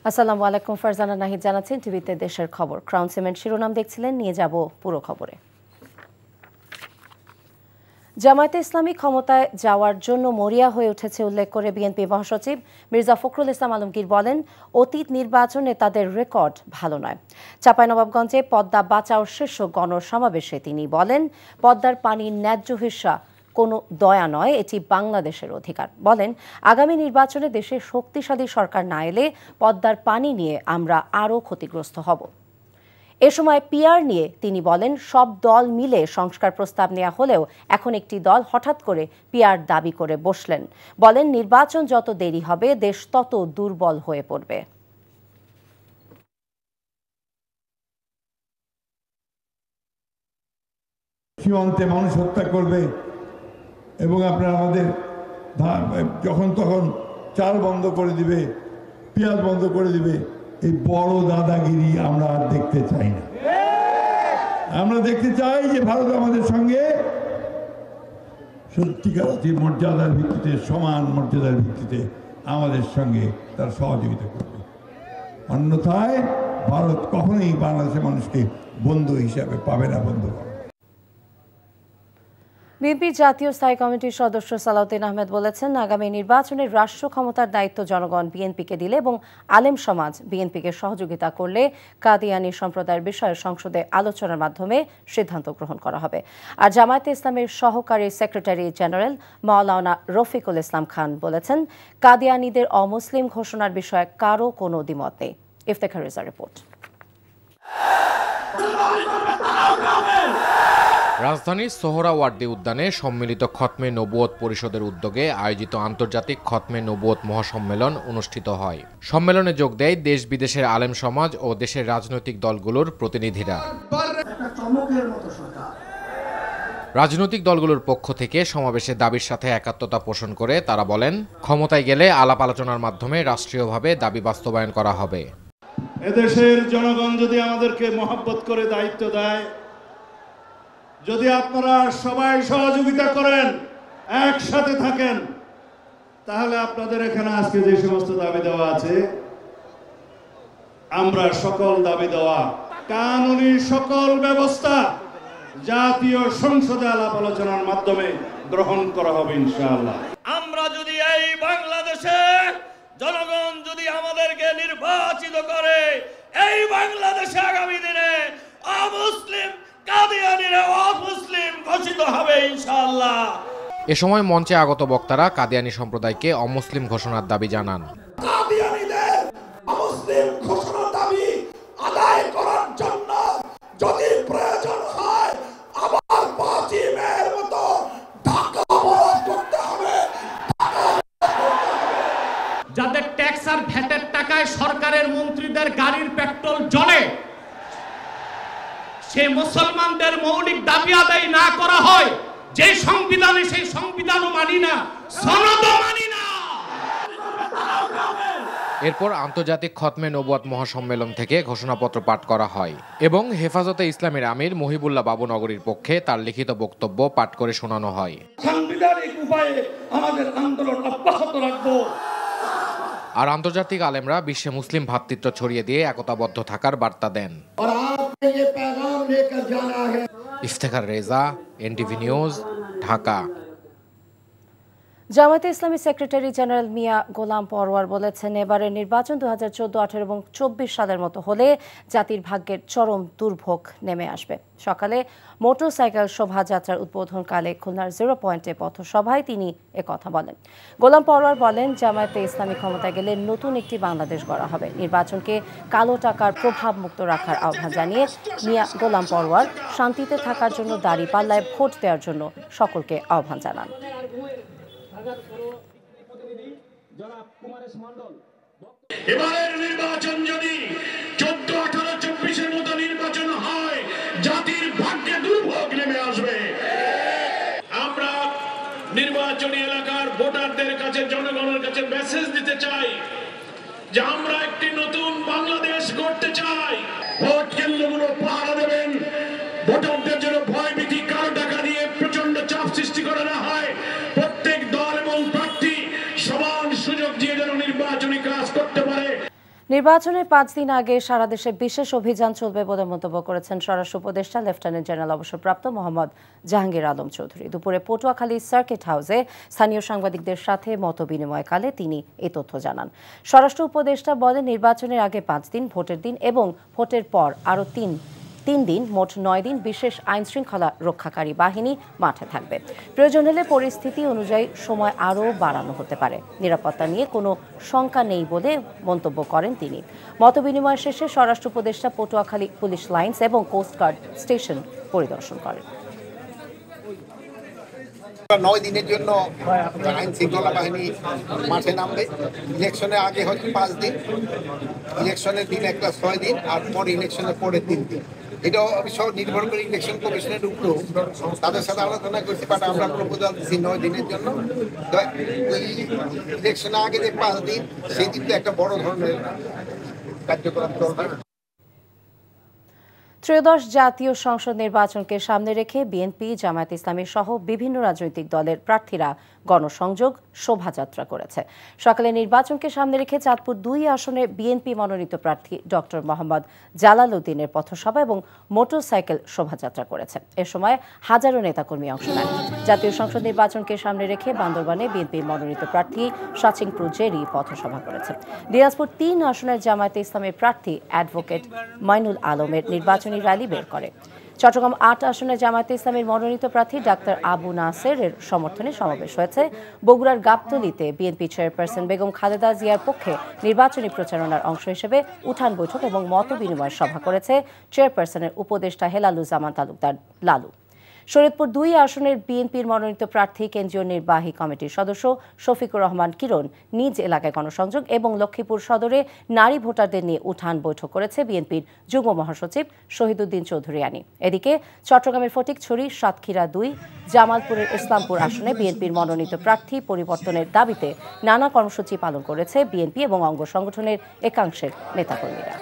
আসসালামু আলাইকুম। ফারজানা নাহিদ জানাচ্ছেন টিভিতে দেশের খবর। ক্রাউন সিমেন্ট শিরোনাম দেখছিলেন, নিয়ে যাব পুরো খবরে। জামায়াতে ইসলামী ক্ষমতায় যাওয়ার জন্য মরিয়া হয়ে উঠেছে উল্লেখ করে বিএনপি মহাসচিব মির্জা ফখরুল ইসলাম আলমগীর বলেন, অতীত নির্বাচনে তাদের রেকর্ড ভালো নয়। চাঁপাইনবাবগঞ্জে পদ্মা বাঁচাও শীর্ষক গণসমাবেশে তিনি বলেন, পদ্মার পানির ন্যায্য হিস্যা কোনো দয়া নয়, এটি বাংলাদেশের অধিকার। বলেন, আগামী নির্বাচনে দেশে শক্তিশালী সরকার না এলে পদ্মার পানি নিয়ে আমরা আরও ক্ষতিগ্রস্ত হব। এ সময় পিআর নিয়ে তিনি বলেন, সব দল মিলে সংস্কার প্রস্তাব নেওয়া হলেও এখন একটি দল হঠাৎ করে পিআর দাবি করে বসলেন। বলেন, নির্বাচন যত দেরি হবে দেশ তত দুর্বল হয়ে পড়বে। সীমান্তে মানুষ হত্যা করবে এবং আপনারা আমাদের যখন তখন চাল বন্ধ করে দিবে, পেঁয়াজ বন্ধ করে দিবে, এই বড় দাদাগিরি আমরা আর দেখতে চাই না। আমরা দেখতে চাই যে ভারত আমাদের সঙ্গে সত্যিকার মর্যাদার ভিত্তিতে, সমান মর্যাদার ভিত্তিতে আমাদের সঙ্গে তার সহযোগিতা করবে। অন্যথায় ভারত কখনোই বাংলাদেশের মানুষকে বন্ধু হিসাবে পাবে না। বন্ধু বিএনপির জাতীয় স্থায়ী কমিটির সদস্য সালাউদ্দিন আহমেদ বলেছেন, আগামী নির্বাচনে রাষ্ট্র ক্ষমতার দায়িত্ব জনগণ বিএনপিকে দিলে এবং আলেম সমাজ বিএনপিকে সহযোগিতা করলে কাদিয়ানী সম্প্রদায়ের বিষয়ে সংসদে আলোচনার মাধ্যমে সিদ্ধান্ত গ্রহণ করা হবে। আর জামায়াতে ইসলামের সহকারী সেক্রেটারি জেনারেল মাওলানা রফিকুল ইসলাম খান বলেছেন, কাদিয়ানীদের অমুসলিম ঘোষণার বিষয়ে কারও কোনো দ্বিমত নেই। ইফতেখার রেজা রিপোর্ট। রাজধানীর সোহরাওয়ার্দী উদ্যানে সম্মিলিত খতমে নবুয়ত পরিষদের উদ্যোগে আয়োজিত আন্তর্জাতিক খতমে নবুয়ত মহাসম্মেলন অনুষ্ঠিত হয়। সম্মেলনে যোগ দেয় দেশ বিদেশের আলেম সমাজ ও দেশের রাজনৈতিক দলগুলোর প্রতিনিধিরা। রাজনৈতিক দলগুলোর পক্ষ থেকে সমাবেশে দাবির সাথে একাত্মতা পোষণ করে তারা বলেন, ক্ষমতায় গেলে আলাপ আলোচনার মাধ্যমে রাষ্ট্রীয়ভাবে দাবি বাস্তবায়ন করা হবে। এদেশের জনগণ যদি আমাদেরকে মহব্বত করে দায়িত্ব দেয়, যদি আপনারা সবাই সহযোগিতা করেন, একসাথে থাকেন, তাহলে আপনাদের এখানে আজকে যে সমস্ত দাবি দেওয়া আছে, আমরা সকল দাবি দেওয়া কানুনি সকল ব্যবস্থা জাতীয় সংসদে আলাপ আলোচনার মাধ্যমে গ্রহণ করা হবে ইনশাআল্লাহ। আমরা যদি এই বাংলাদেশে জনগণ যদি আমাদেরকে নির্বাচিত করে, এই বাংলাদেশে আগামী দিনে অমুসলিম কাদিয়ানীরা অমুসলিম ঘোষিত হবে ইনশাআল্লাহ। এ সময় মঞ্চে আগত বক্তারা কাদিয়ানী সম্প্রদায়কে অমুসলিম ঘোষণার দাবি জানান। কাদিয়ানীদের অমুসলিম ঘোষণার দাবি আদায় করার জন্য যদি প্রয়োজন হয় আবার 5 মের মতো ঢাকা অবরোধ করতে হবে। যাদের ট্যাক্স আর ভ্যাটের টাকায় সরকারের মন্ত্রীদের গাড়ির পেট্রোল জ্বলে, সে মুসলমানদের মৌলিক দাবি আদায় না করা হয়, যে সংবিধানে সেই সংবিধানও মানি না, সনদও মানি না। এরপর আন্তর্জাতিক খতমে নবুয়ত মহাসম্মেলন থেকে ঘোষণাপত্র পাঠ করা হয় এবং হেফাজতে ইসলামের আমির মহিবুল্লাহ বাবুনগরীর পক্ষে তার লিখিত বক্তব্য পাঠ করে শোনানো হয়। সাংবিধানিক উপায়ে আমাদের আন্দোলন অব্যাহত রাখবো। আর আন্তর্জাতিক আলেমরা বিশ্বে মুসলিম ভ্রাতৃত্ব ছড়িয়ে দিয়ে একতাবদ্ধ থাকার বার্তা দেন। Iftekhar Reza, NTV news, Dhaka. Jamaat-e Islami secretary general মিয়া গোলাম পরওয়ার বলেছেন, এবারের নির্বাচন 2014, 2018 এবং 2024 সালের মতো হলে জাতির ভাগ্যের চরম দুর্ভোগ নেমে আসবে। সকালে মোটরসাইকেল শোভাযাত্রার উদ্বোধনকালে খুলনার 0 পয়েন্টে পথসভায় তিনি একথা বলেন। গোলাম পরওয়ার বলেন, জামায়াতে ইসলামী ক্ষমতায় গেলে নতুন একটি বাংলাদেশ গড়া হবে। নির্বাচনকে কালো টাকার প্রভাব মুক্ত রাখার আহ্বান জানিয়ে মিয়া গোলাম পরওয়ার শান্তিতে থাকার জন্য দাঁড়িপাল্লায় ভোট দেওয়ার জন্য সকলকে আহ্বান জানান। এবারের নির্বাচন যদি 14, 18, 24-এর মতো নির্বাচন হয়, জাতির ভাগ্যে দুর্ভোগ নেমে আসবে। আমরা নির্বাচনী এলাকার ভোটারদের কাছে, জনগণের কাছে মেসেজ দিতে চাই যে আমরা একটি নতুন বাংলাদেশ গড়তে চাই। ভোট কেন্দ্রগুলো পাহারা দেবেন, ভোটারদের জন্য ভয়ভীতি, কালো টাকা দিয়ে প্রচন্ড চাপ সৃষ্টি করা না হয়। প্রত্যেক দল এবং প্রার্থী সমান সুযোগ দিয়ে যেন নির্বাচনী কাজ করতে পারে। নির্বাচনের 5 দিন আগে সারা দেশে বিশেষ অভিযান চলবে বলে মন্তব্য করেছেন স্বরাষ্ট্র উপদেষ্টা লেফটেন্যান্ট জেনারেল অবসরপ্রাপ্ত মোহাম্মদ জাহাঙ্গীর আলম চৌধুরী। দুপুরে পটুয়াখালী সার্কিট হাউসে স্থানীয় সাংবাদিকদের সাথে মতবিনিময়কালে তিনি এ তথ্য জানান। স্বরাষ্ট্র উপদেষ্টা বলেন, নির্বাচনের আগে 5 দিন, ভোটের দিন এবং ভোটের পর আরও 3 দিন, মোট 9 দিন বিশেষ আইন শৃঙ্খলা রক্ষাকারী বাহিনী মাঠে থাকবে। প্রয়োজন হলে পরিস্থিতি অনুযায়ী সময় আরও বাড়ানো হতে পারে। নিরাপত্তা নিয়ে কোনো শঙ্কা নেই বলে মন্তব্য করেন তিনি। মতবিনিময় শেষে স্বরাষ্ট্র উপদেষ্টা পটুয়াখালী পুলিশ লাইন্স এবং কোস্টগার্ড স্টেশন পরিদর্শন করেন। 9 দিনের জন্য আইন শৃঙ্খলা বাহিনী মাঠে নামবে। ইলেকশনের আগে হচ্ছে 5 দিন, ইলেকশনের দিন একটা 6 দিন, আর পরে ইলেকশনের পরে 3 দিন। এটা অবশ্য নির্ভর করে ইলেকশন কমিশনের উপর, তাদের সাথে আলোচনা করছি, বাট আমরা প্রপোজাল দিচ্ছি 9 দিনের জন্য। ইলেকশনের আগে যে 5 দিন, সেই দিন তো একটা বড় ধরনের কার্যক্রম চলবে। ত্রয়োদশ জাতীয় সংসদ নির্বাচনকে সামনে রেখে বিএনপি, জামায়াত ইসলামী সহ বিভিন্ন রাজনৈতিক দলের প্রার্থীরা গণসংযোগ শোভাযাত্রা করেছে। সকালে নির্বাচনকে সামনে রেখে চাঁদপুর 2 আসনে বিএনপি মনোনীত প্রার্থী ডক্টর মোহাম্মদ জালাল উদ্দিনের পথসভা এবং মোটরসাইকেল শোভাযাত্রা করেছে। এ সময় হাজারো নেতাকর্মী অংশ নেন। জাতীয় সংসদ নির্বাচনকে সামনে রেখে বান্দরবানে বিএনপি মনোনীত প্রার্থী সাচিংপুর জেরি পথসভা করেছে। দিনাজপুর 3 আসনের জামায়াত ইসলামের প্রার্থী অ্যাডভোকেট মাইনুল আলমের নির্বাচনী র্যালি বের করে। চট্টগ্রাম 8 আসনে জামায়াতে ইসলামের মনোনীত প্রার্থী ডাক্তার আবু নাসেরের সমর্থনে সমাবেশ হয়েছে। বগুড়ার গাবতলীতে বিএনপি চেয়ারপারসন বেগম খালেদা জিয়ার পক্ষে নির্বাচনী প্রচারণার অংশ হিসেবে উঠান বৈঠক এবং মতবিনিময় সভা করেছে চেয়ারপারসনের উপদেষ্টা হেলালুজ্জামান তালুকদার লালু। শরীয়তপুর 2 আসনের বিএনপির মনোনীত প্রার্থী কেন্দ্রীয় নির্বাহী কমিটির সদস্য শফিকুর রহমান কিরণ নিজ এলাকায় গণসংযোগ এবং লক্ষ্মীপুর সদরে নারী ভোটারদের নিয়ে উঠান বৈঠক করেছে বিএনপির যুগ্ম মহাসচিব শহীদুদ্দিন চৌধুরী আনি। এদিকে চট্টগ্রামের ফটিকছড়ি, সাতক্ষীরা 2, জামালপুরের ইসলামপুর আসনে বিএনপির মনোনীত প্রার্থী পরিবর্তনের দাবিতে নানা কর্মসূচি পালন করেছে বিএনপি এবং অঙ্গ সংগঠনের একাংশের নেতাকর্মীরা।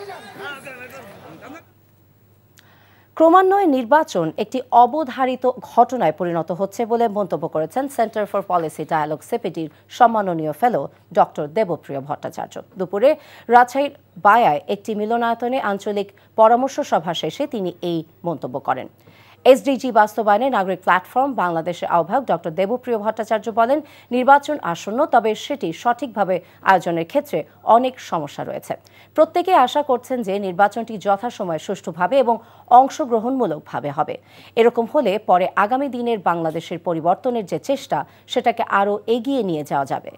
ক্রমান্বয়ে নির্বাচন একটি অবধারিত ঘটনায় পরিণত হচ্ছে বলে মন্তব্য করেছেন সেন্টার ফর পলিসি ডায়ালগ সিপিডির সম্মাননীয় ফেলো ডক্টর দেবপ্রিয় ভট্টাচার্য। দুপুরে রাজশাহীর বায়ায় একটি মিলনায়তনে আঞ্চলিক পরামর্শ সভা শেষে তিনি এই মন্তব্য করেন। এসডিজি বাস্তবায়নে নাগরিক প্ল্যাটফর্ম বাংলাদেশের আহ্বায়ক ডক্টর দেবপ্রিয় ভট্টাচার্য বলেন, নির্বাচন আসন্ন, তবে সেটি সঠিকভাবে আয়োজনের ক্ষেত্রে অনেক সমস্যা রয়েছে। প্রত্যেকে আশা করছেন যে নির্বাচনটি যথাসময়ে সুষ্ঠুভাবে এবং অংশগ্রহণমূলকভাবে হবে। এরকম হলে পরে আগামী দিনের বাংলাদেশের পরিবর্তনের যে চেষ্টা, সেটাকে আরও এগিয়ে নিয়ে যাওয়া যাবে।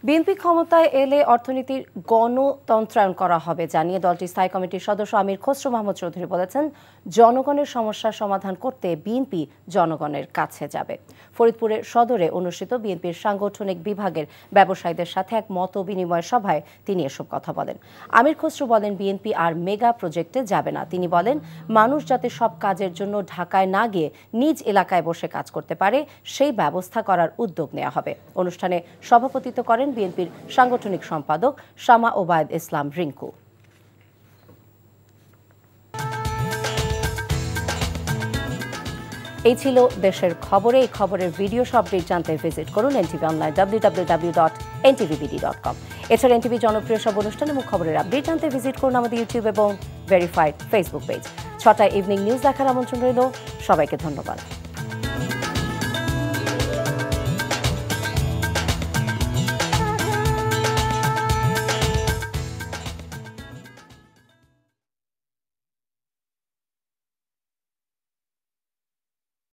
বিএনপি ক্ষমতায় এলে অর্থনীতির গণতন্ত্রায়ন করা হবে জানিয়ে দলটির স্থায়ী কমিটির সদস্য আমির খসরু মাহমুদ চৌধুরী বলেছেন, জনগণের সমস্যার সমাধান করতে বিএনপি জনগণের কাছে যাবে। ফরিদপুরের সদরে অনুষ্ঠিত বিএনপির সাংগঠনিক বিভাগের ব্যবসায়ীদের সাথে এক মত বিনিময় সভায় তিনি এসব কথা বলেন। আমির খসরু বলেন, বিএনপি আর মেগা প্রজেক্টে যাবে না। তিনি বলেন, মানুষ যাতে সব কাজের জন্য ঢাকায় না গিয়ে নিজ এলাকায় বসে কাজ করতে পারে, সেই ব্যবস্থা করার উদ্যোগ নেওয়া হবে। অনুষ্ঠানে সভাপতিত্ব করেন বিএনপির সাংগঠনিক সম্পাদক শামা ওবায়দ ইসলাম রিঙ্কু। এই ছিল দেশের খবরে। এই খবরের ভিডিও আপডেট জানতে ভিজিট করুন এনটিভি অনলাইন www.ntvbd.com। এছাড়া এনটিভি জনপ্রিয় সব অনুষ্ঠান এবং খবরের আপডেট জানতে ভিজিট করুন আমাদের ইউটিউব এবং ভেরিফাইড ফেসবুক পেজ। 6টায় ইভিনিং নিউজ দেখার আমন্ত্রণ রইল। সবাইকে ধন্যবাদ।